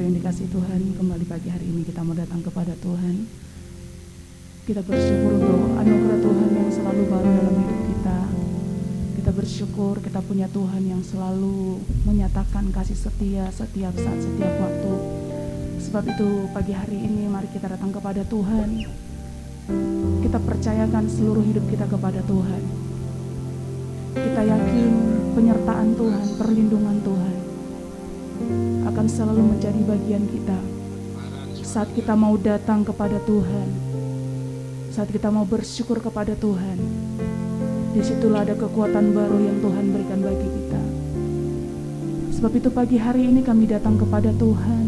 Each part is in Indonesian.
yang dikasihi Tuhan, kembali pagi hari ini kita mau datang kepada Tuhan. Kita bersyukur untuk anugerah Tuhan yang selalu baru dalam hidup kita. Kita bersyukur kita punya Tuhan yang selalu menyatakan kasih setia setiap saat, setiap waktu. Sebab itu pagi hari ini mari kita datang kepada Tuhan. Kita percayakan seluruh hidup kita kepada Tuhan. Kita yakin penyertaan Tuhan, perlindungan Tuhan akan selalu menjadi bagian kita. Saat kita mau datang kepada Tuhan, saat kita mau bersyukur kepada Tuhan, disitulah ada kekuatan baru yang Tuhan berikan bagi kita. Sebab itu pagi hari ini kami datang kepada Tuhan.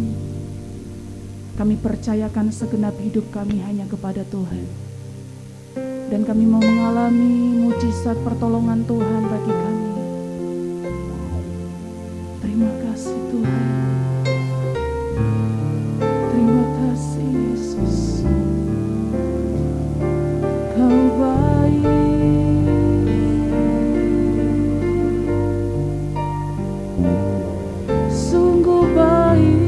Kami percayakan segenap hidup kami hanya kepada Tuhan. Dan kami mau mengalami mujizat pertolongan Tuhan bagi kami. Terima kasih Tuhan. Terima kasih Yesus. Kau baik. Sungguh baik.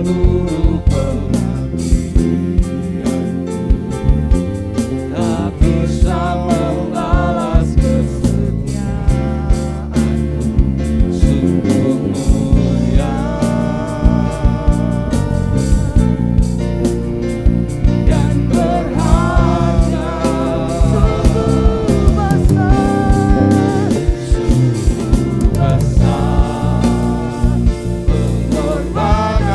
seluruh pengabdianku, tak bisa membalas kesetiaanmu, sungguh mulia dan berharga, sungguh besar pengorbananmu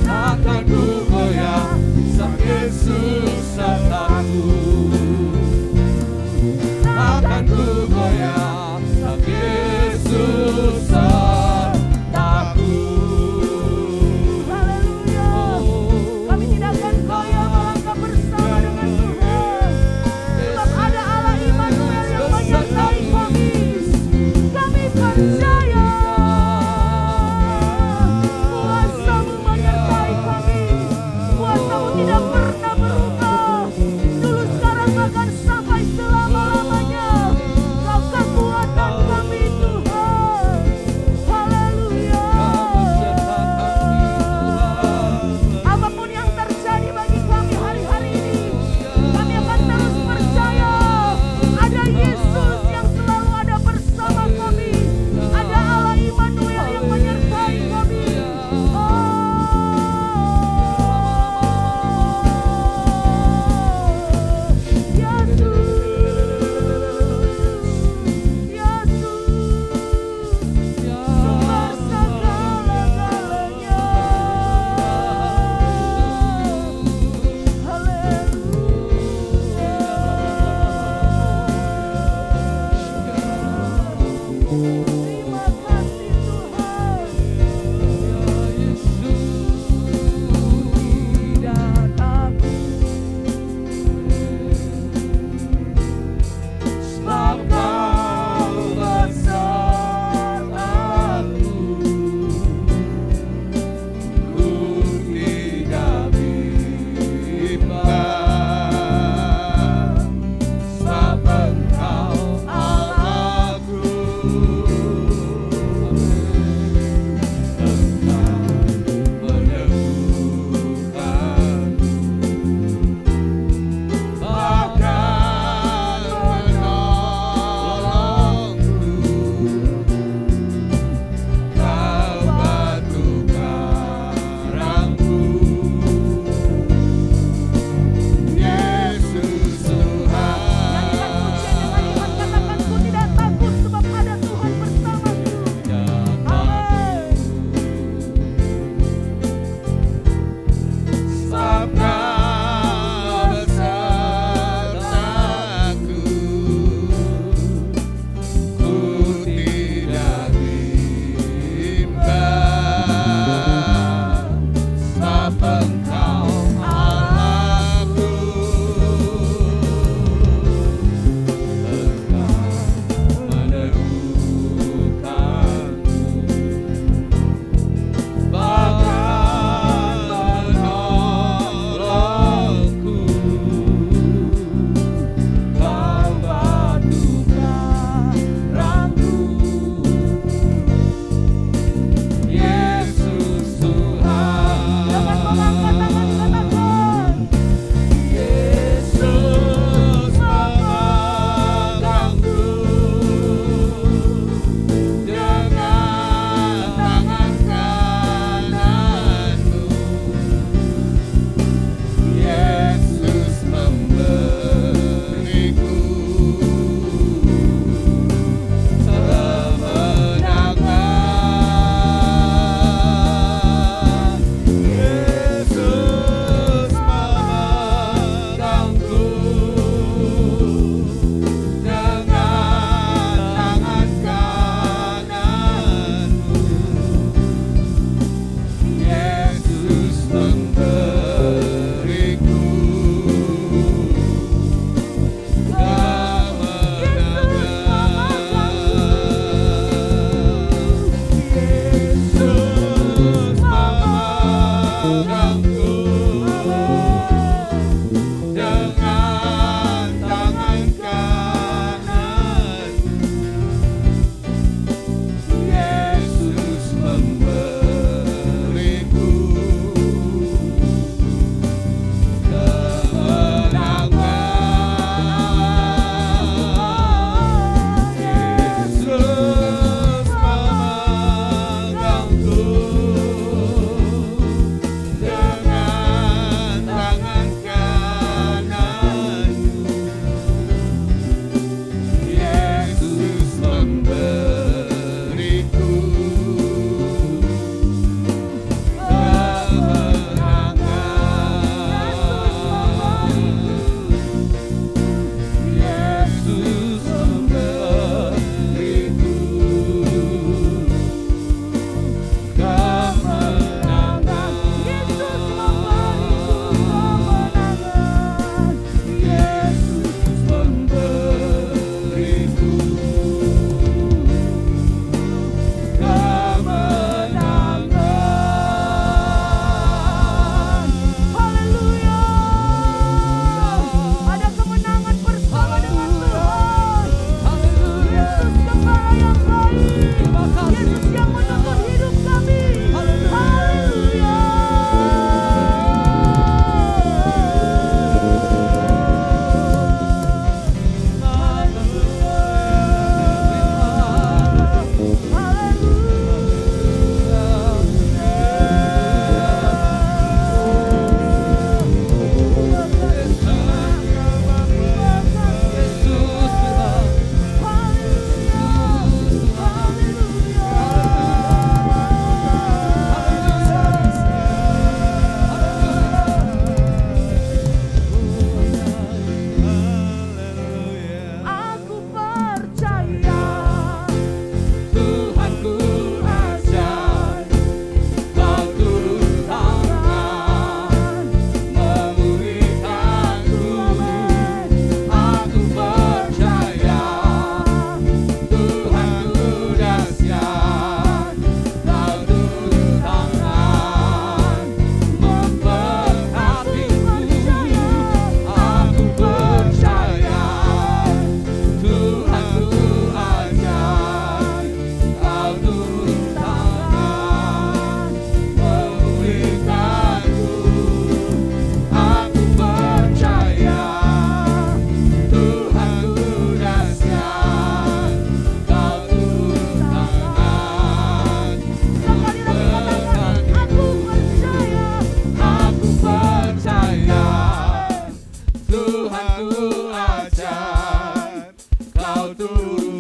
Takkan ku goyah sakit susahku, takkan ku goyah sakit susah takut. Haleluya. Kami tidak akan goyah melangkah bersama dengan Tuhan. Sebab ada Allah Immanuel yang menyertai kami. Kami percaya kuasa-Mu menyertai kami. Kuasa-Mu tidak pernah berubah. Dulu, sekarang, bahkan sampai selama-lamanya. Kau kekuatan kami, Tuhan. Haleluya. Apapun yang terjadi bagi kami hari-hari ini, kami akan terus percaya ada Yesus yang selalu ada bersama kami. Ada Allah Immanuel yang menyertai kami. Sumber segala-galanya. Terima kasih Tuhan. Tidak takut, sebab Kau bersamaku. Ku tidak bimbang, sebab Engkau Allahku.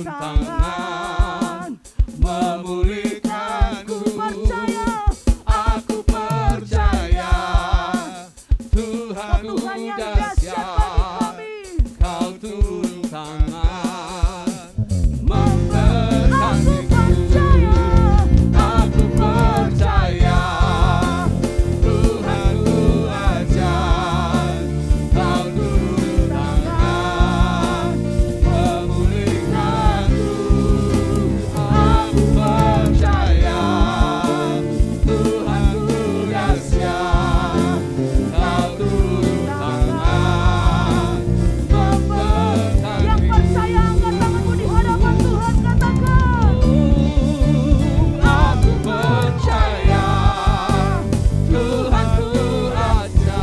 tangan memulihkanku. Aku percaya Tuhanku dahsyat, Kau turun tangan memberkatiku. Aku percaya Tuhanku ajaib, Kau turun tangan memulihkanku. Aku percaya Tuhanku dahsyat, Kau turun tangan memberkatiku. Yang percaya angkat tanganmu di hadapan Tuhan, katakan. Aku percaya Tuhanku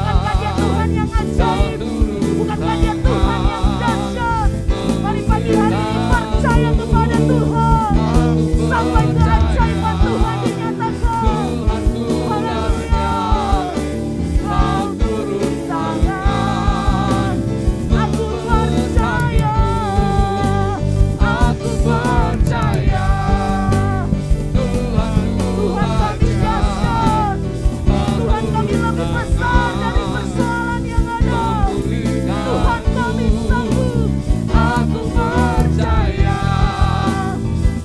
Bukankah dia ajaib, Tuhan yang Kau ajaib? turun Bukankah dia Tuhan yang dahsyat? Mari pagi hari ini percaya kepada Tuhan. Sampai keajaiban Tuhan dinyatakan. Tuhanku dahsyat, Kau turun tangan. Aku percaya. Aku percaya Tuhanku Tuhan kami dahsyat. Tuhan kami lebih besar dari persoalan yang ada. Tuhan kami sanggup. Aku percaya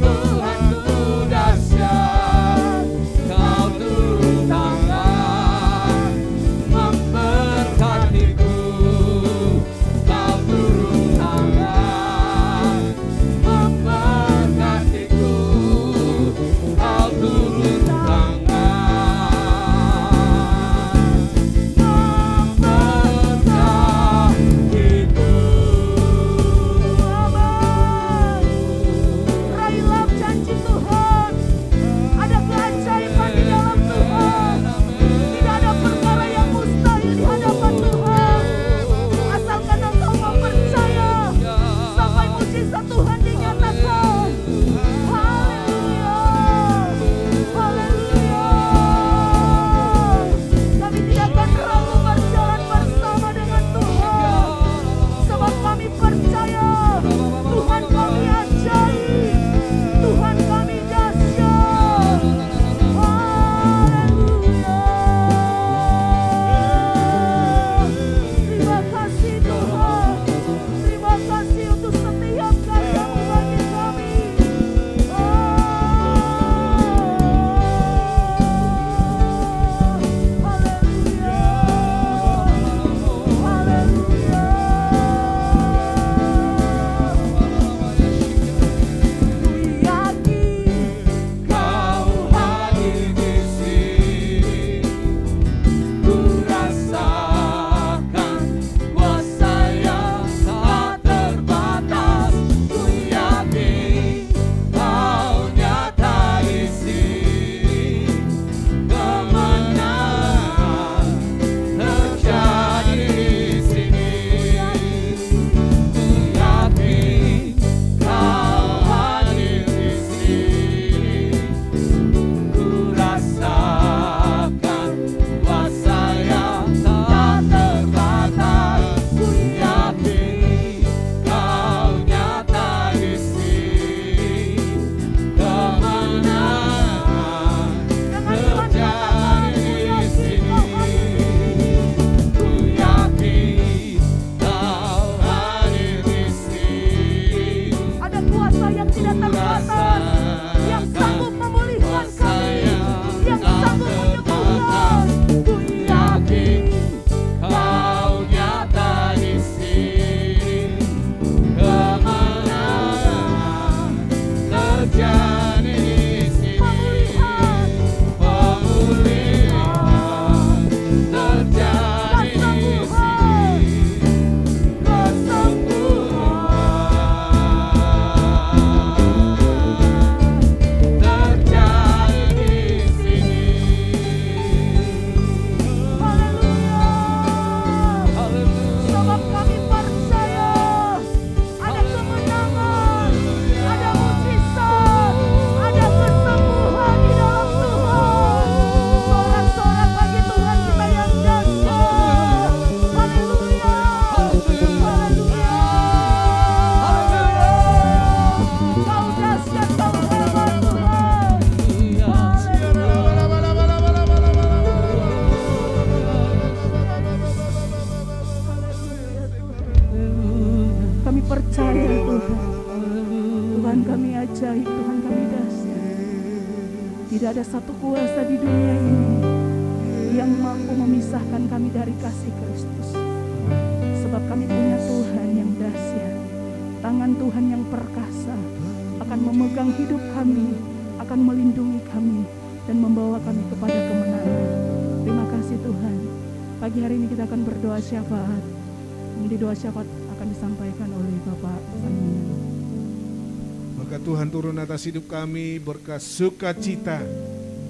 Tuhanku dahsyat, Kau turun tangan memberkatiku. Kau turun tangan memberkatiku. Kau turun tangan Amin. Raihlah janji Tuhan. Ada keajaiban di dalam Tuhan. Tidak ada perkara yang mustahil di hadapan Tuhan. Asalkan engkau mau percaya, sampai mujizat Tuhan dinyatakan. Haleluya. Haleluya. Kami tidak akan ragu berjalan bersama dengan Tuhan. Sebab kami percaya Tuhan kami ajaib, Tuhan kami dahsyat. Haleluya. Terima kasih Tuhan. Terima kasih untuk setiap karya-Mu bagi kami. Kau hadir di sini, ku rasakan kuasa yang tak terbatas. Ku yakin Kau nyata di sini, kemenangan terjadi di sini. Ku yakin Kau hadir di sini, ku rasakan kuasa yang tak terbatas. Ku yakin Kau nyata di sini, kemenangan terjadi di sini. Ku yakin Kau hadir di sini. Ada kuasa yang tidak terbatas, yang sanggup memulihkan kami, yang sanggup menyembuhkan. Ku yakin Kau nyata di sini, kemenangan terjadi di sini. Pemulihan terjadi di sini. Tuhan kami ajaib, Tuhan kami dahsyat. Tidak ada satu kuasa di dunia ini yang mampu memisahkan kami dari kasih Kristus. Sebab kami punya Tuhan yang dahsyat. Tangan Tuhan yang perkasa akan memegang hidup kami, akan melindungi kami, dan membawa kami kepada kemenangan. Terima kasih Tuhan. Pagi hari ini kita akan berdoa syafaat. Nanti doa syafaat akan disampaikan oleh Bapak Samian. Berkat Tuhan turun atas hidup kami, berkat sukacita,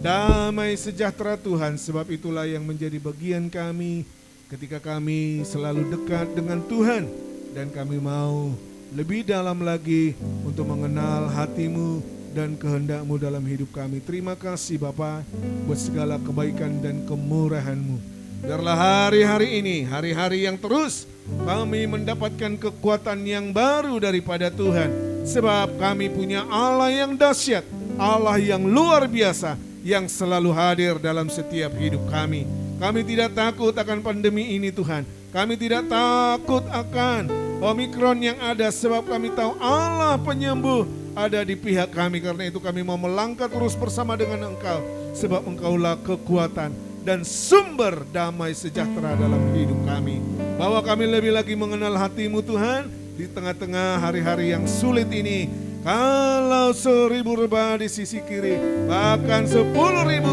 damai sejahtera Tuhan, sebab itulah yang menjadi bagian kami ketika kami selalu dekat dengan Tuhan, dan kami mau lebih dalam lagi untuk mengenal hati-Mu dan kehendak-Mu dalam hidup kami. Terima kasih Bapa buat segala kebaikan dan kemurahan-Mu. Biarlah hari-hari ini, hari-hari yang terus kami mendapatkan kekuatan yang baru daripada Tuhan. Sebab kami punya Allah yang dahsyat, Allah yang luar biasa, yang selalu hadir dalam setiap hidup kami. Kami tidak takut akan pandemi ini Tuhan. Kami tidak takut akan Omikron yang ada, sebab kami tahu Allah penyembuh ada di pihak kami. Karena itu kami mau melangkah terus bersama dengan Engkau, sebab Engkaulah kekuatan dan sumber damai sejahtera dalam hidup kami. Bahwa kami lebih lagi mengenal hati-Mu Tuhan di tengah-tengah hari-hari yang sulit ini. Kalau 1000 rebah di sisi kiri, bahkan 10.000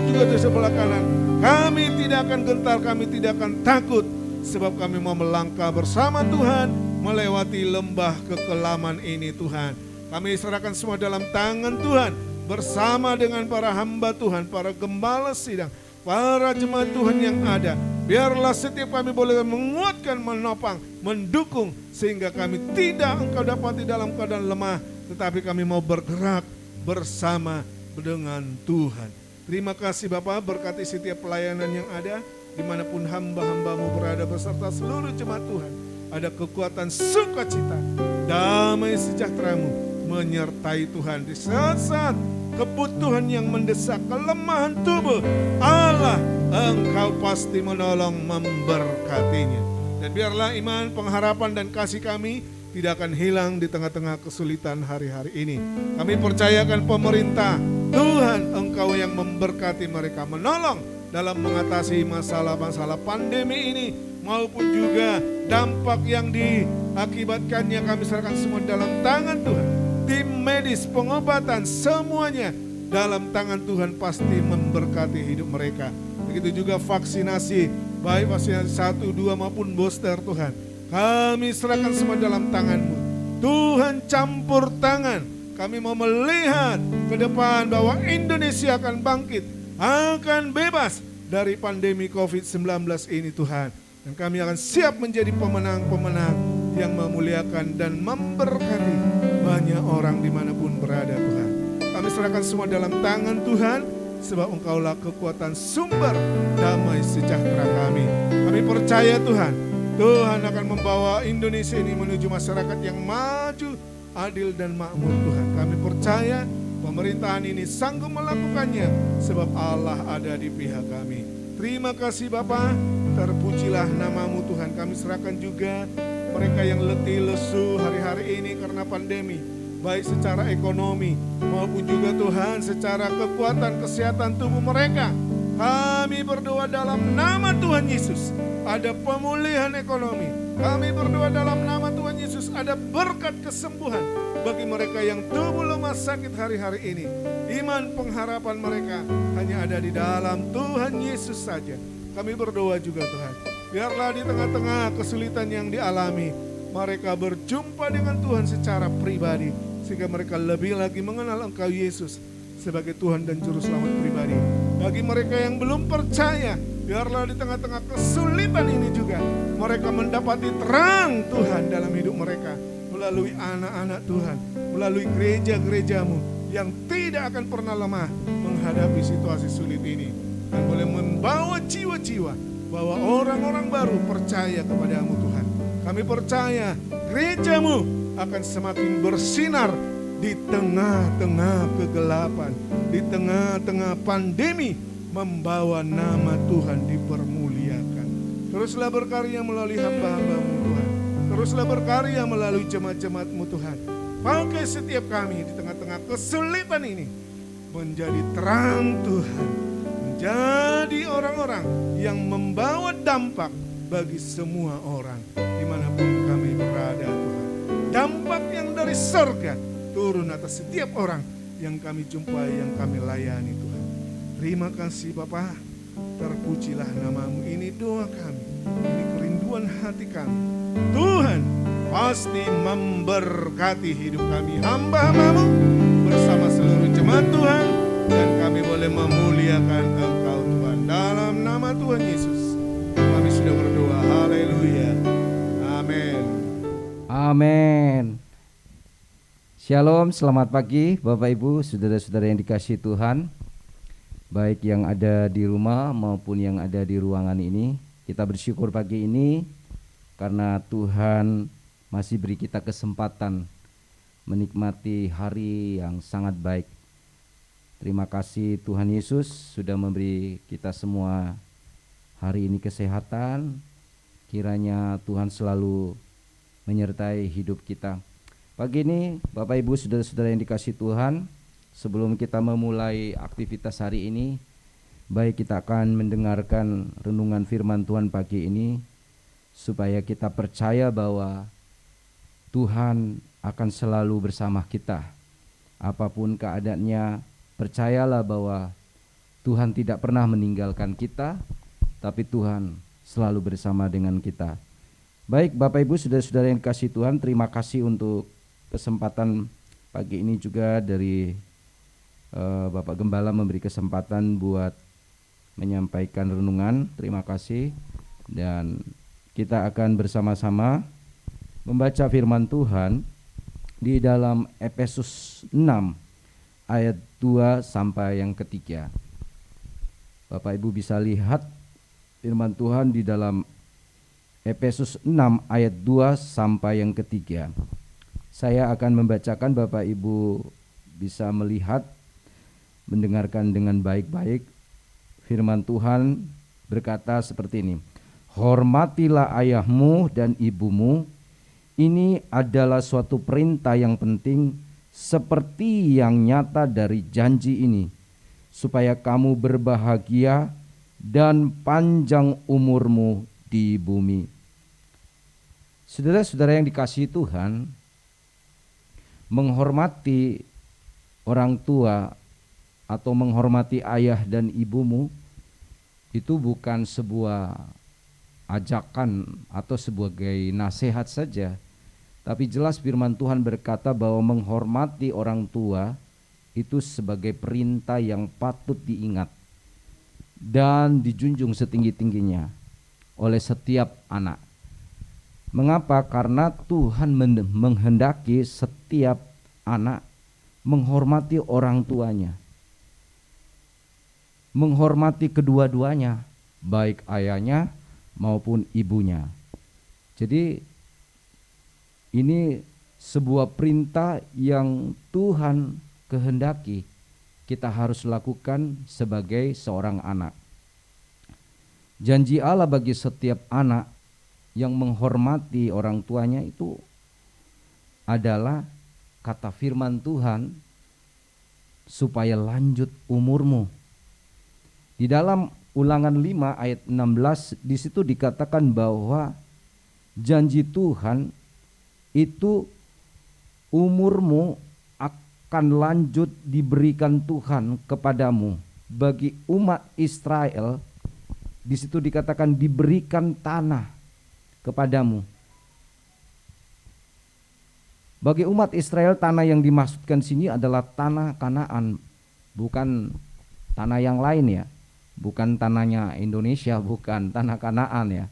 juga di sebelah kanan, kami tidak akan gentar, kami tidak akan takut. Sebab kami mau melangkah bersama Tuhan melewati lembah kekelaman ini Tuhan. Kami serahkan semua dalam tangan Tuhan, bersama dengan para hamba Tuhan, para gembala sidang, para jemaat Tuhan yang ada. Biarlah setiap kami boleh menguatkan, menopang, mendukung, sehingga kami tidak Engkau dapati dalam keadaan lemah, tetapi kami mau bergerak bersama dengan Tuhan. Terima kasih Bapa, berkati setiap pelayanan yang ada, dimanapun hamba-hamba-Mu berada beserta seluruh jemaat Tuhan. Ada kekuatan sukacita, damai sejahtera-Mu menyertai Tuhan di saat-saat kebutuhan yang mendesak, kelemahan tubuh. Allah, Engkau pasti menolong, memberkatinya. Dan biarlah iman, pengharapan dan kasih kami tidak akan hilang di tengah-tengah kesulitan hari-hari ini. Kami percayakan pemerintah, Tuhan Engkau yang memberkati mereka, menolong dalam mengatasi masalah-masalah pandemi ini, maupun juga dampak yang diakibatkannya. Kami serahkan semua dalam tangan Tuhan. Tim medis, pengobatan, semuanya dalam tangan Tuhan, pasti memberkati hidup mereka. Begitu juga vaksinasi, baik vaksinasi 1, 2 maupun booster Tuhan. Kami serahkan semua dalam tangan-Mu. Tuhan campur tangan. Kami mau melihat ke depan bahwa Indonesia akan bangkit, akan bebas dari pandemi COVID-19 ini Tuhan. Dan kami akan siap menjadi pemenang-pemenang yang memuliakan dan memberkati banyak orang dimanapun berada Tuhan. Kami serahkan semua dalam tangan Tuhan, sebab Engkaulah kekuatan sumber damai sejahtera kami. Kami percaya Tuhan, Tuhan akan membawa Indonesia ini menuju masyarakat yang maju, adil dan makmur Tuhan. Kami percaya pemerintahan ini sanggup melakukannya, sebab Allah ada di pihak kami. Terima kasih Bapa, terpujilah nama-Mu Tuhan. Kami serahkan juga mereka yang letih lesu hari-hari ini karena pandemi, baik secara ekonomi maupun juga Tuhan secara kekuatan kesehatan tubuh mereka. Kami berdoa dalam nama Tuhan Yesus, ada pemulihan ekonomi. Kami berdoa dalam nama Tuhan Yesus, ada berkat kesembuhan bagi mereka yang tubuh lemah sakit hari-hari ini. Iman pengharapan mereka hanya ada di dalam Tuhan Yesus saja. Kami berdoa juga Tuhan, biarlah di tengah-tengah kesulitan yang dialami, mereka berjumpa dengan Tuhan secara pribadi, sehingga mereka lebih lagi mengenal Engkau Yesus sebagai Tuhan dan Juru Selamat pribadi. Bagi mereka yang belum percaya, biarlah di tengah-tengah kesulitan ini juga mereka mendapati terang Tuhan dalam hidup mereka, melalui anak-anak Tuhan, melalui gereja-gereja-Mu yang tidak akan pernah lemah menghadapi situasi sulit ini, dan boleh membawa jiwa-jiwa bahwa orang-orang baru percaya kepadamu Tuhan. Kami percaya gereja-Mu akan semakin bersinar di tengah-tengah kegelapan, di tengah-tengah pandemi, membawa nama Tuhan dipermuliakan. Teruslah berkarya melalui hamba-hamba-Mu Tuhan. Teruslah berkarya melalui jemaat-jemaat-Mu Tuhan. pakai setiap kami di tengah-tengah kesulitan ini menjadi terang Tuhan, menjadi orang-orang yang membawa dampak bagi semua orang dimanapun kami berada Tuhan. Dampak yang dari surga turun atas setiap orang yang kami jumpai, yang kami layani Tuhan. Terima kasih Bapa, terpujilah namamu. Ini doa kami, ini kerinduan hati kami. Tuhan pasti memberkati hidup kami, hamba-hambamu bersama seluruh jemaat Tuhan, dan kami boleh memuliakan Engkau Tuhan. Dalam nama Tuhan Yesus kami sudah berdoa, haleluya, amin. Amin. Shalom, selamat pagi Bapak Ibu, saudara-saudara yang dikasihi Tuhan, baik yang ada di rumah maupun yang ada di ruangan ini. Kita bersyukur pagi ini karena Tuhan masih beri kita kesempatan menikmati hari yang sangat baik. Terima kasih Tuhan Yesus sudah memberi kita semua hari ini kesehatan. Kiranya Tuhan selalu menyertai hidup kita. Pagi ini Bapak Ibu saudara-saudara yang dikasihi Tuhan, sebelum kita memulai aktivitas hari ini, baik kita akan mendengarkan renungan firman Tuhan pagi ini, supaya kita percaya bahwa Tuhan akan selalu bersama kita. Apapun keadaannya, percayalah bahwa Tuhan tidak pernah meninggalkan kita, tapi Tuhan selalu bersama dengan kita. Baik Bapak Ibu saudara-saudara yang dikasihi Tuhan, terima kasih untuk kesempatan pagi ini juga dari Bapak Gembala memberi kesempatan buat menyampaikan renungan. Terima kasih, dan kita akan bersama-sama membaca firman Tuhan di dalam Efesus 6 ayat 2 sampai yang ketiga. Bapak Ibu bisa lihat firman Tuhan di dalam Efesus 6 ayat 2 sampai yang ketiga. Saya akan membacakan, Bapak Ibu bisa melihat, mendengarkan dengan baik-baik. Firman Tuhan berkata seperti ini. Hormatilah ayahmu dan ibumu. Ini adalah suatu perintah yang penting, seperti yang nyata dari janji ini, supaya kamu berbahagia dan panjang umurmu di bumi. Saudara-saudara yang dikasihi Tuhan, menghormati orang tua atau menghormati ayah dan ibumu itu bukan sebuah ajakan atau sebagai nasihat saja, tapi jelas firman Tuhan berkata bahwa menghormati orang tua itu sebagai perintah yang patut diingat dan dijunjung setinggi-tingginya oleh setiap anak. Mengapa? Karena Tuhan menghendaki setiap anak menghormati orang tuanya, menghormati kedua-duanya, baik ayahnya maupun ibunya. Jadi ini sebuah perintah yang Tuhan kehendaki kita harus lakukan sebagai seorang anak. Janji Allah bagi setiap anak yang menghormati orang tuanya itu adalah, kata firman Tuhan, supaya lanjut umurmu. Di dalam Ulangan 5 ayat 16 di situ dikatakan bahwa janji Tuhan itu umurmu akan lanjut diberikan Tuhan kepadamu. Bagi umat Israel di situ dikatakan diberikan tanah kepadamu. Bagi umat Israel, tanah yang dimaksudkan sini adalah tanah Kanaan, bukan tanah yang lain ya, bukan tanahnya Indonesia, bukan tanah Kanaan ya.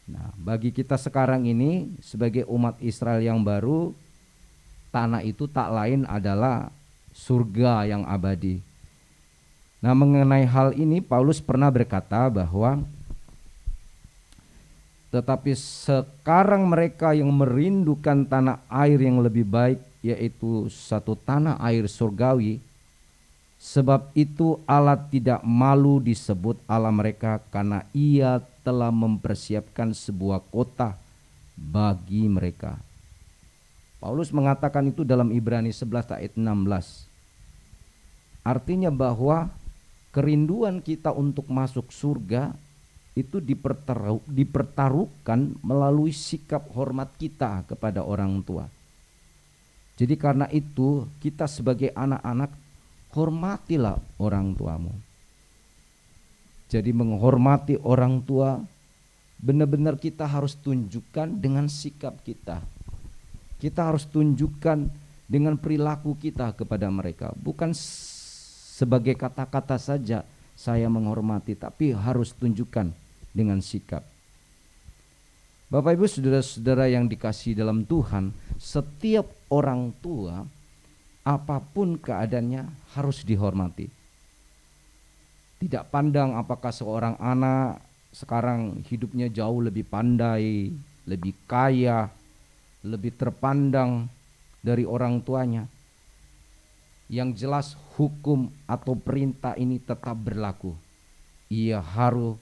Nah, bagi kita sekarang ini sebagai umat Israel yang baru, tanah itu tak lain adalah surga yang abadi. Nah, mengenai hal ini Paulus pernah berkata bahwa tetapi sekarang mereka yang merindukan tanah air yang lebih baik, yaitu satu tanah air surgawi. Sebab itu Allah tidak malu disebut Allah mereka, karena Ia telah mempersiapkan sebuah kota bagi mereka. Paulus mengatakan itu dalam Ibrani 11 ayat 16. Artinya bahwa kerinduan kita untuk masuk surga itu dipertaruhkan melalui sikap hormat kita kepada orang tua. Jadi karena itu kita sebagai anak-anak, hormatilah orang tuamu. Jadi menghormati orang tua benar-benar kita harus tunjukkan dengan sikap kita. Kita harus tunjukkan dengan perilaku kita kepada mereka. Bukan sebagai kata-kata saja saya menghormati, tapi harus tunjukkan dengan sikap. Bapak Ibu saudara-saudara yang dikasihi dalam Tuhan, setiap orang tua apapun keadaannya harus dihormati. Tidak pandang apakah seorang anak sekarang hidupnya jauh lebih pandai, lebih kaya, lebih terpandang dari orang tuanya. Yang jelas hukum atau perintah ini tetap berlaku. Ia harus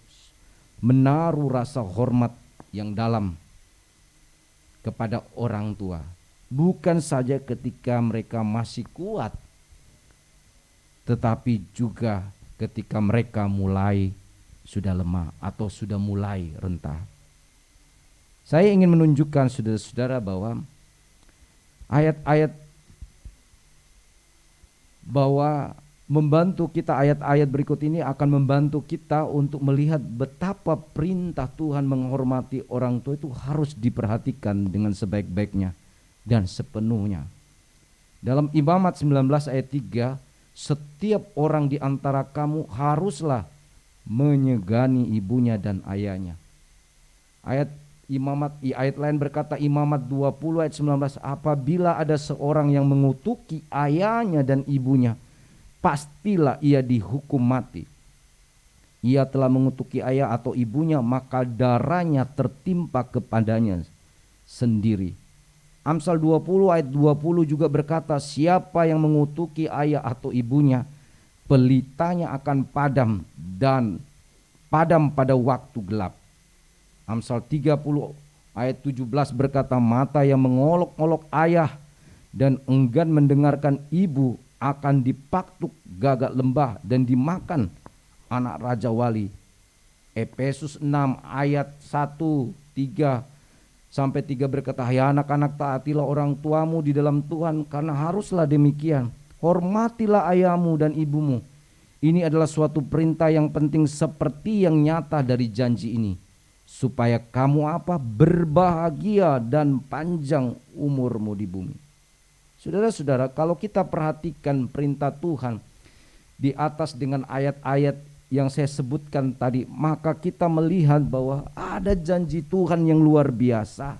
menaruh rasa hormat yang dalam kepada orang tua. Bukan saja ketika mereka masih kuat, tetapi juga ketika mereka mulai sudah lemah atau sudah mulai rentah. Saya ingin menunjukkan saudara-saudara bahwa ayat-ayat bahwa membantu kita, ayat-ayat berikut ini akan membantu kita untuk melihat betapa perintah Tuhan menghormati orang tua itu harus diperhatikan dengan sebaik-baiknya dan sepenuhnya. Dalam Imamat 19 ayat 3, setiap orang di antara kamu haruslah menyegani ibunya dan ayahnya. Ayat lain berkata, Imamat 20 ayat 19, apabila ada seorang yang mengutuki ayahnya dan ibunya, pastilah ia dihukum mati. Ia telah mengutuki ayah atau ibunya, maka darahnya tertimpa kepadanya sendiri. Amsal 20 ayat 20 juga berkata, siapa yang mengutuki ayah atau ibunya, pelitanya akan padam dan padam pada waktu gelap. Amsal 30 ayat 17 berkata, mata yang mengolok-olok ayah dan enggan mendengarkan ibu akan dipaktuk gagak lembah dan dimakan anak raja wali. Efesus 6 ayat 1-3 sampai 3 berkata, hai anak-anak, taatilah orang tuamu di dalam Tuhan, karena haruslah demikian. Hormatilah ayahmu dan ibumu. Ini adalah suatu perintah yang penting seperti yang nyata dari janji ini, supaya kamu berbahagia dan panjang umurmu di bumi. Saudara-saudara, kalau kita perhatikan perintah Tuhan di atas dengan ayat-ayat yang saya sebutkan tadi, maka kita melihat bahwa ada janji Tuhan yang luar biasa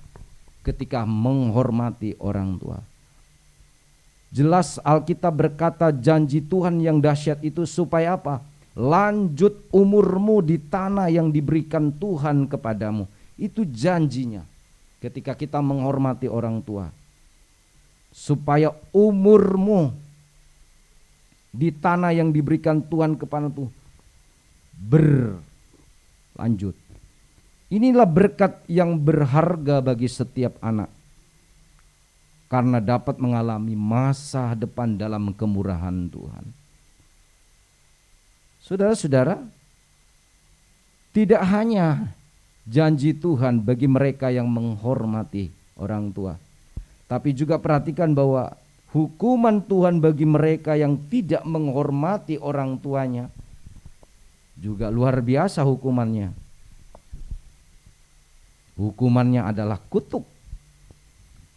ketika menghormati orang tua. Jelas Alkitab berkata janji Tuhan yang dahsyat itu supaya apa? Lanjut umurmu di tanah yang diberikan Tuhan kepadamu. Itu janjinya ketika kita menghormati orang tua. Supaya umurmu di tanah yang diberikan Tuhan kepadamu berlanjut. Inilah berkat yang berharga bagi setiap anak, karena dapat mengalami masa depan dalam kemurahan Tuhan. Saudara-saudara, tidak hanya janji Tuhan bagi mereka yang menghormati orang tua, tapi juga perhatikan bahwa hukuman Tuhan bagi mereka yang tidak menghormati orang tuanya juga luar biasa hukumannya. Hukumannya adalah kutuk.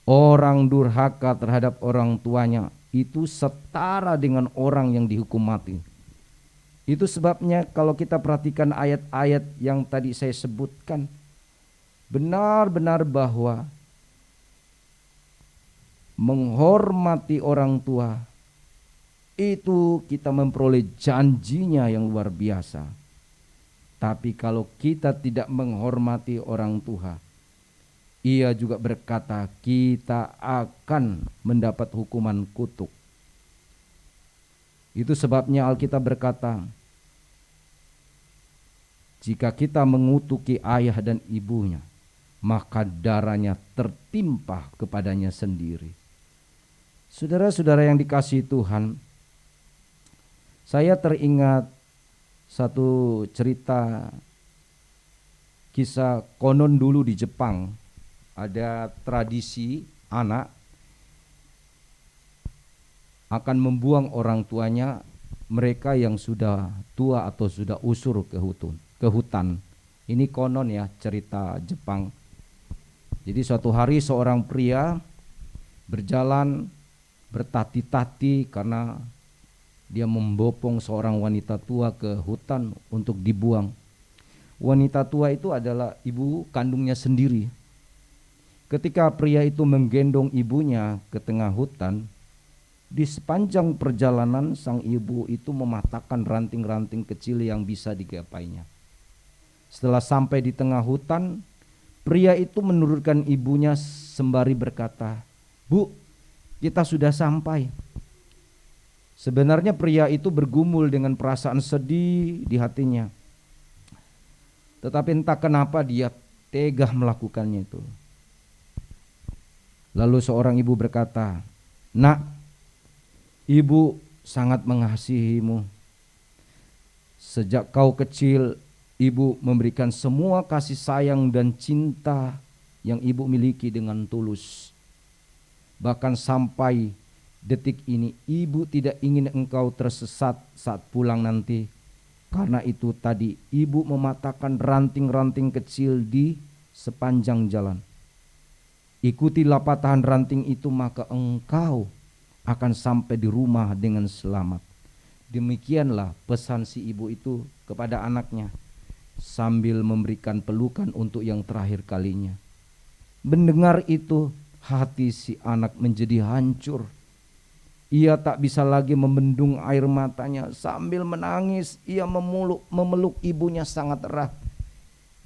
Orang durhaka terhadap orang tuanya itu setara dengan orang yang dihukum mati. Itu sebabnya kalau kita perhatikan ayat-ayat yang tadi saya sebutkan, benar-benar bahwa menghormati orang tua itu kita memperoleh janjinya yang luar biasa. Tapi kalau kita tidak menghormati orang tua, ia juga berkata kita akan mendapat hukuman kutuk. Itu sebabnya Alkitab berkata, jika kita mengutuki ayah dan ibunya, maka darahnya tertimpa kepadanya sendiri. Saudara-saudara yang dikasihi Tuhan, saya teringat satu cerita kisah konon dulu di Jepang. Ada tradisi anak akan membuang orang tuanya, mereka yang sudah tua atau sudah usur ke hutan. Ini konon ya, cerita Jepang. Jadi suatu hari seorang pria berjalan bertati-tati karena dia membopong seorang wanita tua ke hutan untuk dibuang. Wanita tua itu adalah ibu kandungnya sendiri. Ketika pria itu menggendong ibunya ke tengah hutan, di sepanjang perjalanan sang ibu itu mematahkan ranting-ranting kecil yang bisa digapainya. Setelah sampai di tengah hutan, pria itu menurunkan ibunya sembari berkata, "Bu, kita sudah sampai." Sebenarnya pria itu bergumul dengan perasaan sedih di hatinya. Tetapi entah kenapa dia tega melakukannya itu. Lalu seorang ibu berkata, "Nak, ibu sangat mengasihimu. Sejak kau kecil, ibu memberikan semua kasih sayang dan cinta yang ibu miliki dengan tulus. Bahkan sampai detik ini, ibu tidak ingin engkau tersesat saat pulang nanti. Karena itu tadi ibu mematahkan ranting-ranting kecil di sepanjang jalan. Ikutilah patahan ranting itu, maka engkau akan sampai di rumah dengan selamat." Demikianlah pesan si ibu itu kepada anaknya sambil memberikan pelukan untuk yang terakhir kalinya. Mendengar itu, hati si anak menjadi hancur. Ia tak bisa lagi membendung air matanya. Sambil menangis, ia memeluk ibunya sangat erat.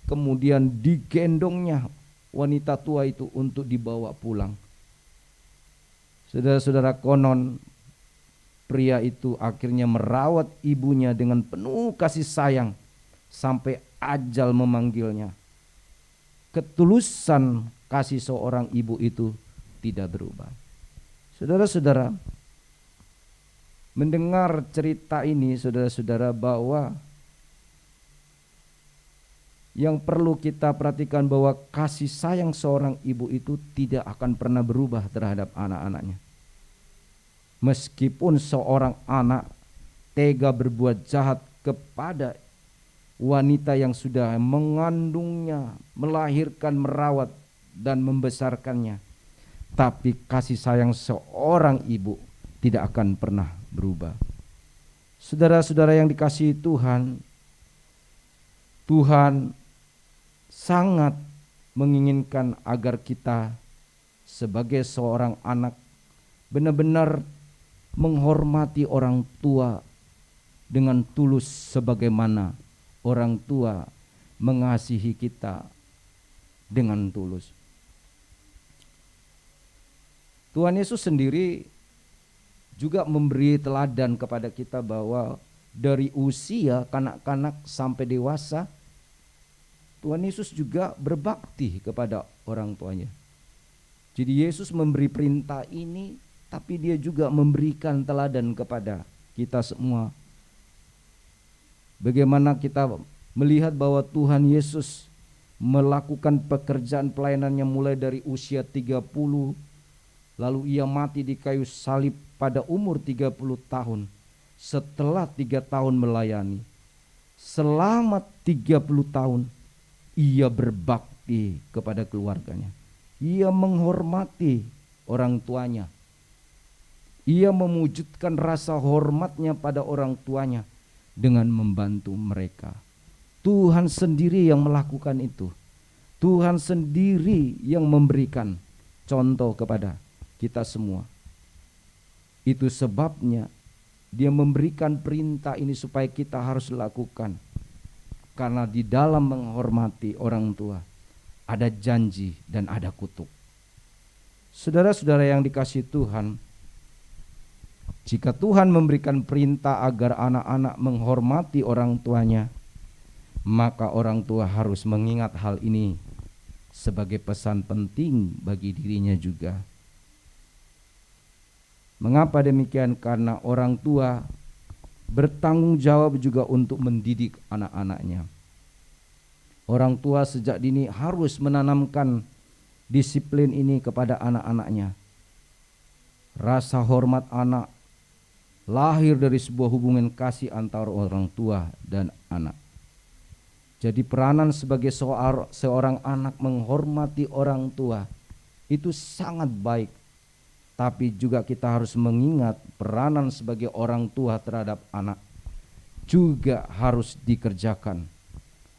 Kemudian digendongnya wanita tua itu untuk dibawa pulang. Saudara-saudara, konon pria itu akhirnya merawat ibunya dengan penuh kasih sayang sampai ajal memanggilnya. Ketulusan kasih seorang ibu itu tidak berubah. Saudara-saudara, mendengar cerita ini, saudara-saudara, bahwa yang perlu kita perhatikan bahwa kasih sayang seorang ibu itu tidak akan pernah berubah terhadap anak-anaknya. Meskipun seorang anak tega berbuat jahat kepada wanita yang sudah mengandungnya, melahirkan, merawat, dan membesarkannya, tapi kasih sayang seorang ibu tidak akan pernah berubah. Saudara-saudara yang dikasihi Tuhan, Tuhan sangat menginginkan agar kita sebagai seorang anak benar-benar menghormati orang tua dengan tulus sebagaimana orang tua mengasihi kita dengan tulus. Tuhan Yesus sendiri juga memberi teladan kepada kita bahwa dari usia kanak-kanak sampai dewasa, Tuhan Yesus juga berbakti kepada orang tuanya. Jadi Yesus memberi perintah ini, tapi dia juga memberikan teladan kepada kita semua. Bagaimana kita melihat bahwa Tuhan Yesus melakukan pekerjaan pelayanannya mulai dari usia 30, lalu ia mati di kayu salib pada umur 30 tahun. Setelah 3 tahun melayani, selama 30 tahun ia berbakti kepada keluarganya. Ia menghormati orang tuanya. Ia mewujudkan rasa hormatnya pada orang tuanya dengan membantu mereka. Tuhan sendiri yang melakukan itu. Tuhan sendiri yang memberikan contoh kepada kita semua. Itu sebabnya dia memberikan perintah ini supaya kita harus lakukan. Karena di dalam menghormati orang tua ada janji dan ada kutuk. Saudara-saudara yang dikasihi Tuhan, jika Tuhan memberikan perintah agar anak-anak menghormati orang tuanya, maka orang tua harus mengingat hal ini sebagai pesan penting bagi dirinya juga. Mengapa demikian? Karena orang tua bertanggung jawab juga untuk mendidik anak-anaknya. Orang tua sejak dini harus menanamkan disiplin ini kepada anak-anaknya. Rasa hormat anak lahir dari sebuah hubungan kasih antara orang tua dan anak. Jadi peranan sebagai seorang anak menghormati orang tua itu sangat baik. Tapi juga kita harus mengingat peranan sebagai orang tua terhadap anak juga harus dikerjakan.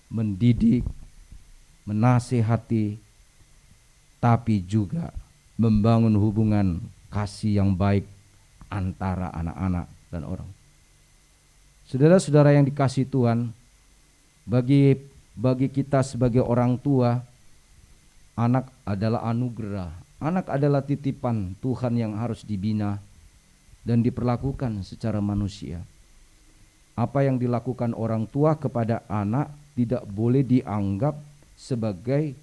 Mendidik, menasihati, tapi juga membangun hubungan kasih yang baik antara anak-anak dan orang. Saudara-saudara yang dikasihi Tuhan, bagi kita sebagai orang tua, anak adalah anugerah. Anak adalah titipan Tuhan yang harus dibina dan diperlakukan secara manusia. Apa yang dilakukan orang tua kepada anak tidak boleh dianggap sebagai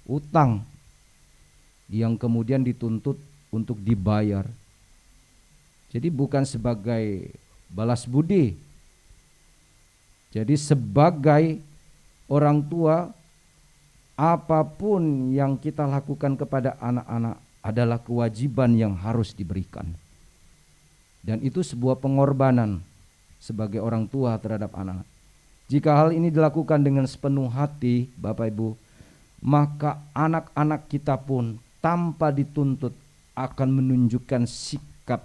utang yang kemudian dituntut untuk dibayar. Jadi bukan sebagai balas budi. Jadi sebagai orang tua, apapun yang kita lakukan kepada anak-anak adalah kewajiban yang harus diberikan. Dan itu sebuah pengorbanan sebagai orang tua terhadap anak. Jika hal ini dilakukan dengan sepenuh hati, Bapak Ibu, maka anak-anak kita pun tanpa dituntut akan menunjukkan sikap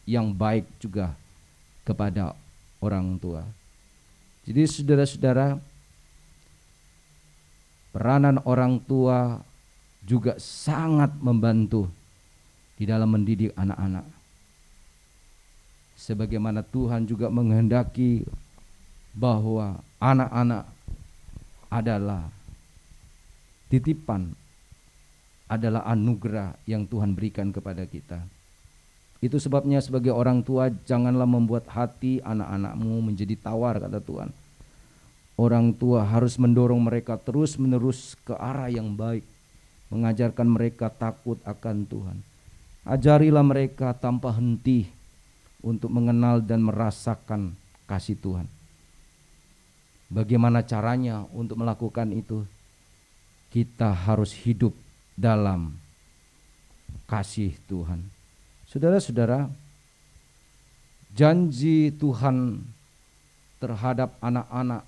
yang baik juga kepada orang tua. Jadi saudara-saudara, peranan orang tua juga sangat membantu di dalam mendidik anak-anak. Sebagaimana Tuhan juga menghendaki bahwa anak-anak adalah titipan, adalah anugerah yang Tuhan berikan kepada kita. Itu sebabnya sebagai orang tua janganlah membuat hati anak-anakmu menjadi tawar, kata Tuhan. Orang tua harus mendorong mereka terus-menerus ke arah yang baik, mengajarkan mereka takut akan Tuhan. Ajarilah mereka tanpa henti untuk mengenal dan merasakan kasih Tuhan. Bagaimana caranya untuk melakukan itu? Kita harus hidup dalam kasih Tuhan. Saudara-saudara, janji Tuhan terhadap anak-anak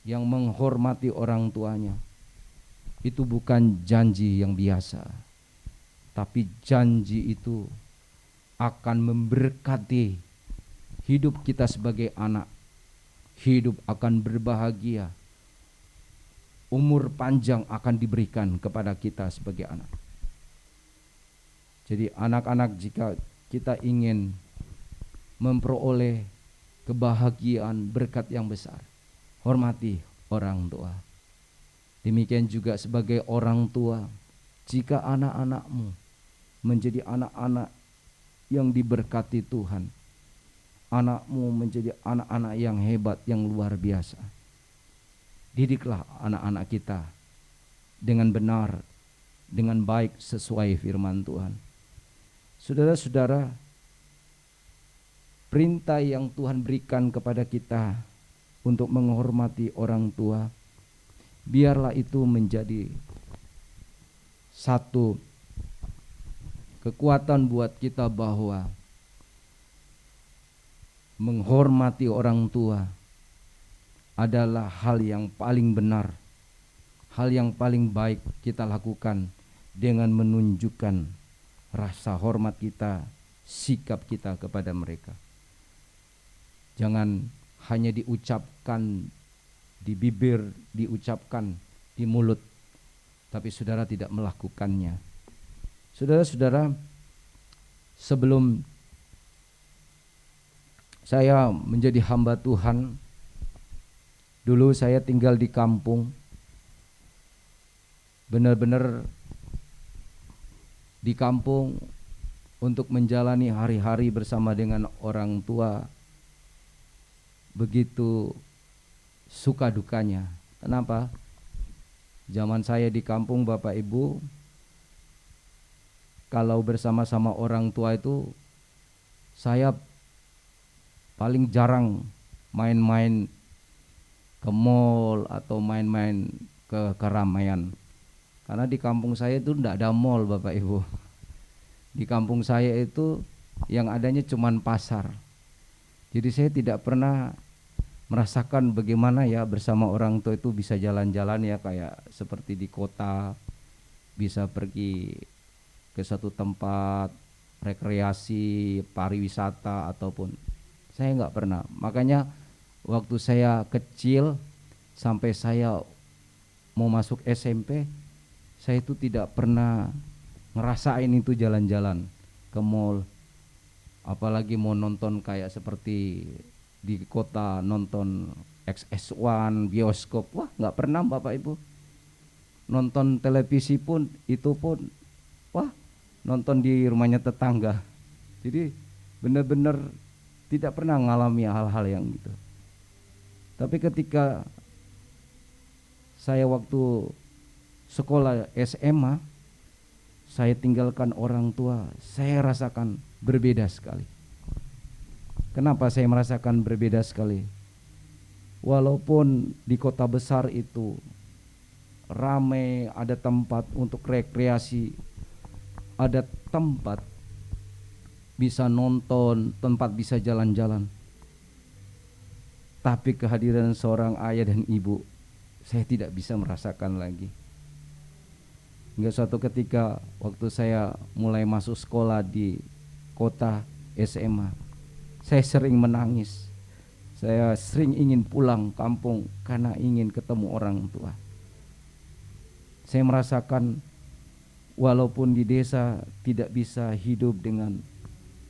yang menghormati orang tuanya itu bukan janji yang biasa, tapi janji itu akan memberkati hidup kita sebagai anak. Hidup akan berbahagia, umur panjang akan diberikan kepada kita sebagai anak. Jadi anak-anak, jika kita ingin memperoleh kebahagiaan, berkat yang besar, hormati orang tua. Demikian juga sebagai orang tua, jika anak-anakmu menjadi anak-anak yang diberkati Tuhan, anakmu menjadi anak-anak yang hebat, yang luar biasa, didiklah anak-anak kita dengan benar, dengan baik sesuai firman Tuhan. Saudara-saudara, perintah yang Tuhan berikan kepada kita untuk menghormati orang tua, biarlah itu menjadi satu kekuatan buat kita bahwa menghormati orang tua adalah hal yang paling benar, hal yang paling baik kita lakukan dengan menunjukkan rasa hormat kita, sikap kita kepada mereka. Jangan hanya diucapkan di bibir, diucapkan di mulut, tapi saudara tidak melakukannya. Saudara-saudara, sebelum saya menjadi hamba Tuhan, dulu saya tinggal di kampung, benar-benar di kampung untuk menjalani hari-hari bersama dengan orang tua. Begitu suka dukanya. Kenapa? Zaman saya di kampung Bapak Ibu, kalau bersama-sama orang tua itu saya paling jarang main-main ke mall atau main-main ke keramaian. Karena di kampung saya itu tidak ada mall Bapak Ibu. Di kampung saya itu yang adanya cuman pasar. Jadi saya tidak pernah merasakan bagaimana ya bersama orang tua itu bisa jalan-jalan ya kayak seperti di kota, bisa pergi ke satu tempat rekreasi, pariwisata ataupun saya nggak pernah. Makanya waktu saya kecil sampai saya mau masuk SMP, saya itu tidak pernah ngerasain itu jalan-jalan ke mall, apalagi mau nonton kayak seperti di kota nonton XS1 bioskop, wah nggak pernah Bapak Ibu. Nonton televisi pun itu pun wah nonton di rumahnya tetangga. Jadi benar-benar tidak pernah mengalami hal-hal yang gitu. Tapi ketika saya waktu sekolah SMA, saya tinggalkan orang tua, saya rasakan berbeda sekali. Kenapa saya merasakan berbeda sekali? Walaupun di kota besar itu ramai, ada tempat untuk rekreasi, ada tempat bisa nonton, tempat bisa jalan-jalan. Tapi kehadiran seorang ayah dan ibu, saya tidak bisa merasakan lagi. Hingga suatu ketika waktu saya mulai masuk sekolah di kota SMA, saya sering menangis. Saya sering ingin pulang kampung karena ingin ketemu orang tua. Saya merasakan walaupun di desa tidak bisa hidup dengan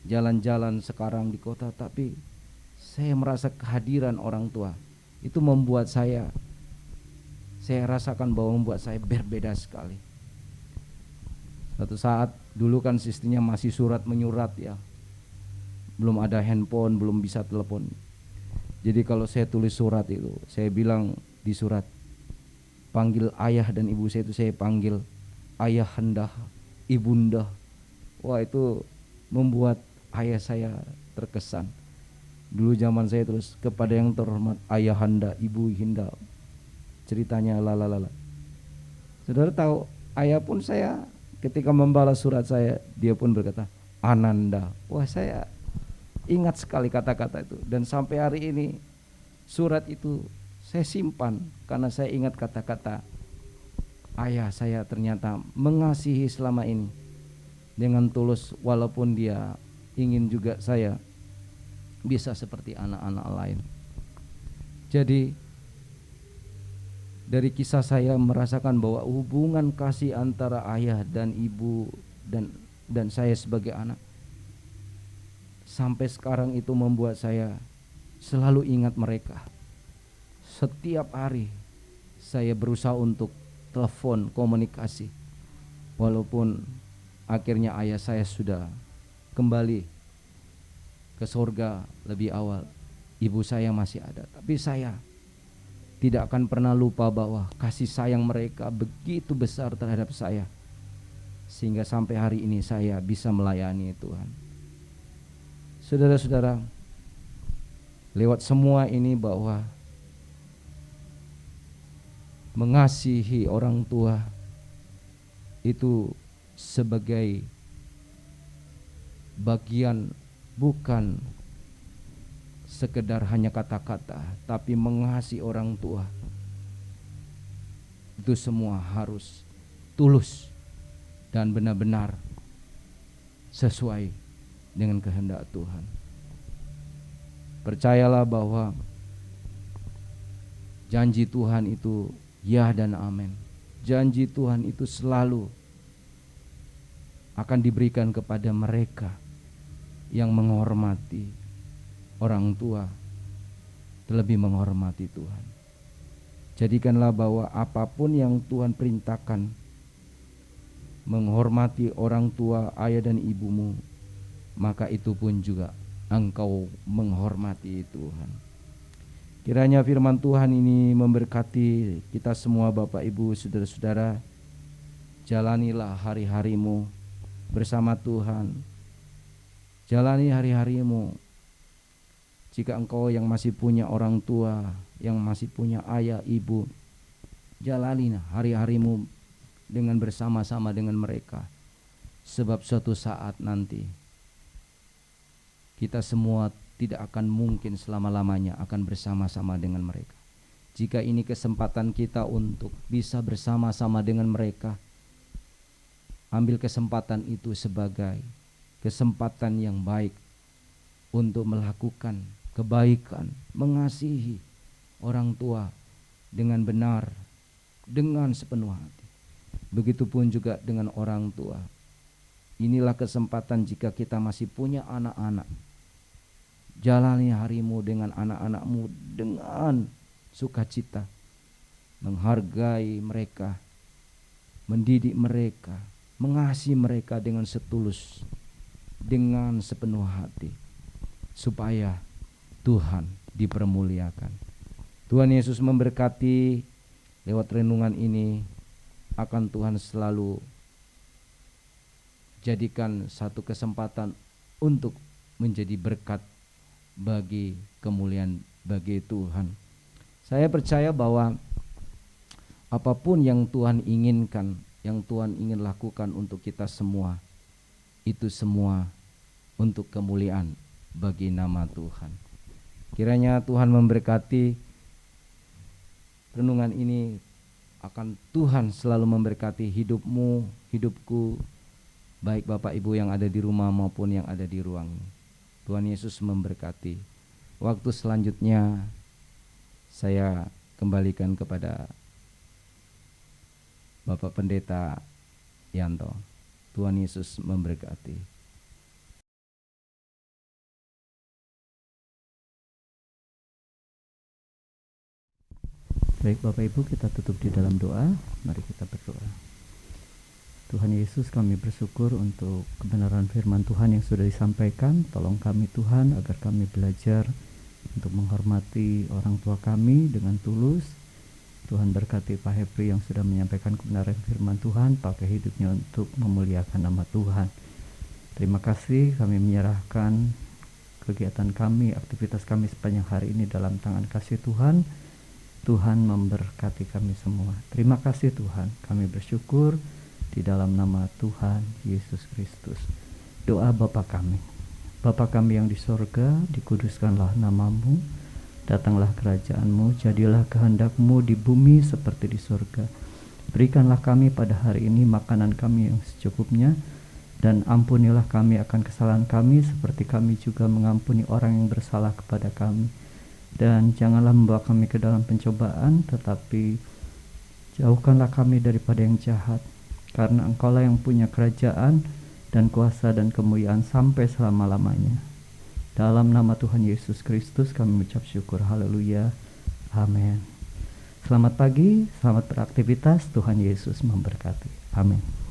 jalan-jalan sekarang di kota, tapi saya merasa kehadiran orang tua itu membuat saya rasakan bahwa membuat saya berbeda sekali. Suatu saat dulu kan sistemnya masih surat menyurat ya, belum ada handphone, belum bisa telepon. Jadi kalau saya tulis surat itu, saya bilang di surat, panggil ayah dan ibu saya itu saya panggil ayah hendah, ibunda. Wah itu membuat ayah saya terkesan. Dulu zaman saya terus kepada yang terhormat ayah handa, ibu hinda. Ceritanya lalalala. Saudara tahu, ayah pun saya ketika membalas surat saya, dia pun berkata Ananda. Wah saya ingat sekali kata-kata itu, dan sampai hari ini surat itu saya simpan karena saya ingat kata-kata ayah saya ternyata mengasihi selama ini dengan tulus, walaupun dia ingin juga saya bisa seperti anak-anak lain. Jadi dari kisah saya merasakan bahwa hubungan kasih antara ayah dan ibu dan saya sebagai anak sampai sekarang itu membuat saya selalu ingat mereka. Setiap hari saya berusaha untuk telepon komunikasi, walaupun akhirnya ayah saya sudah kembali ke surga lebih awal, ibu saya masih ada, tapi saya tidak akan pernah lupa bahwa kasih sayang mereka begitu besar terhadap saya, sehingga sampai hari ini saya bisa melayani Tuhan. Saudara-saudara, lewat semua ini bahwa mengasihi orang tua itu sebagai bagian, bukan sekedar hanya kata-kata, tapi mengasihi orang tua itu semua harus tulus dan benar-benar sesuai dengan kehendak Tuhan. Percayalah bahwa janji Tuhan itu ya dan amin. Janji Tuhan itu selalu akan diberikan kepada mereka yang menghormati orang tua, terlebih menghormati Tuhan. Jadikanlah bahwa apapun yang Tuhan perintahkan, menghormati orang tua, ayah dan ibumu, maka itu pun juga engkau menghormati Tuhan. Kiranya firman Tuhan ini memberkati kita semua Bapak Ibu Saudara-saudara. Jalanilah hari-harimu bersama Tuhan. Jalani hari-harimu. Jika engkau yang masih punya orang tua, yang masih punya ayah, ibu, jalani hari-harimu dengan bersama-sama dengan mereka. Sebab suatu saat nanti kita semua tidak akan mungkin selama-lamanya akan bersama-sama dengan mereka. Jika ini kesempatan kita untuk bisa bersama-sama dengan mereka, ambil kesempatan itu sebagai kesempatan yang baik untuk melakukan kebaikan, mengasihi orang tua dengan benar, dengan sepenuh hati. Begitupun juga dengan orang tua. Inilah kesempatan jika kita masih punya anak-anak. Jalani harimu dengan anak-anakmu dengan sukacita, menghargai mereka, mendidik mereka, mengasihi mereka dengan setulus, dengan sepenuh hati, supaya Tuhan dipermuliakan. Tuhan Yesus memberkati. Lewat renungan ini akan Tuhan selalu jadikan satu kesempatan untuk menjadi berkat bagi kemuliaan bagi Tuhan. Saya percaya bahwa apapun yang Tuhan inginkan, yang Tuhan ingin lakukan untuk kita semua, itu semua untuk kemuliaan bagi nama Tuhan. Kiranya Tuhan memberkati renungan ini, akan Tuhan selalu memberkati hidupmu, hidupku, baik Bapak Ibu yang ada di rumah maupun yang ada di ruang. Tuhan Yesus memberkati. Waktu selanjutnya saya kembalikan kepada Bapak Pendeta Yanto. Tuhan Yesus memberkati. Baik Bapak Ibu, kita tutup di dalam doa. Mari kita berdoa. Tuhan Yesus, kami bersyukur untuk kebenaran firman Tuhan yang sudah disampaikan. Tolong kami Tuhan agar kami belajar untuk menghormati orang tua kami dengan tulus. Tuhan berkati Pak Hepri yang sudah menyampaikan kebenaran firman Tuhan, pakai hidupnya untuk memuliakan nama Tuhan. Terima kasih, kami menyerahkan kegiatan kami, aktivitas kami sepanjang hari ini dalam tangan kasih Tuhan. Tuhan memberkati kami semua. Terima kasih Tuhan, kami bersyukur di dalam nama Tuhan Yesus Kristus. Doa Bapa kami. Bapa kami yang di sorga, dikuduskanlah namamu, datanglah kerajaan-Mu, jadilah kehendak-Mu di bumi seperti di sorga. Berikanlah kami pada hari ini makanan kami yang secukupnya, dan ampunilah kami akan kesalahan kami seperti kami juga mengampuni orang yang bersalah kepada kami. Dan janganlah membawa kami ke dalam pencobaan, tetapi jauhkanlah kami daripada yang jahat. Karena Engkaulah yang punya kerajaan dan kuasa dan kemuliaan sampai selama-lamanya. Dalam nama Tuhan Yesus Kristus kami mengucap syukur. Haleluya. Amin. Selamat pagi, selamat beraktivitas. Tuhan Yesus memberkati. Amin.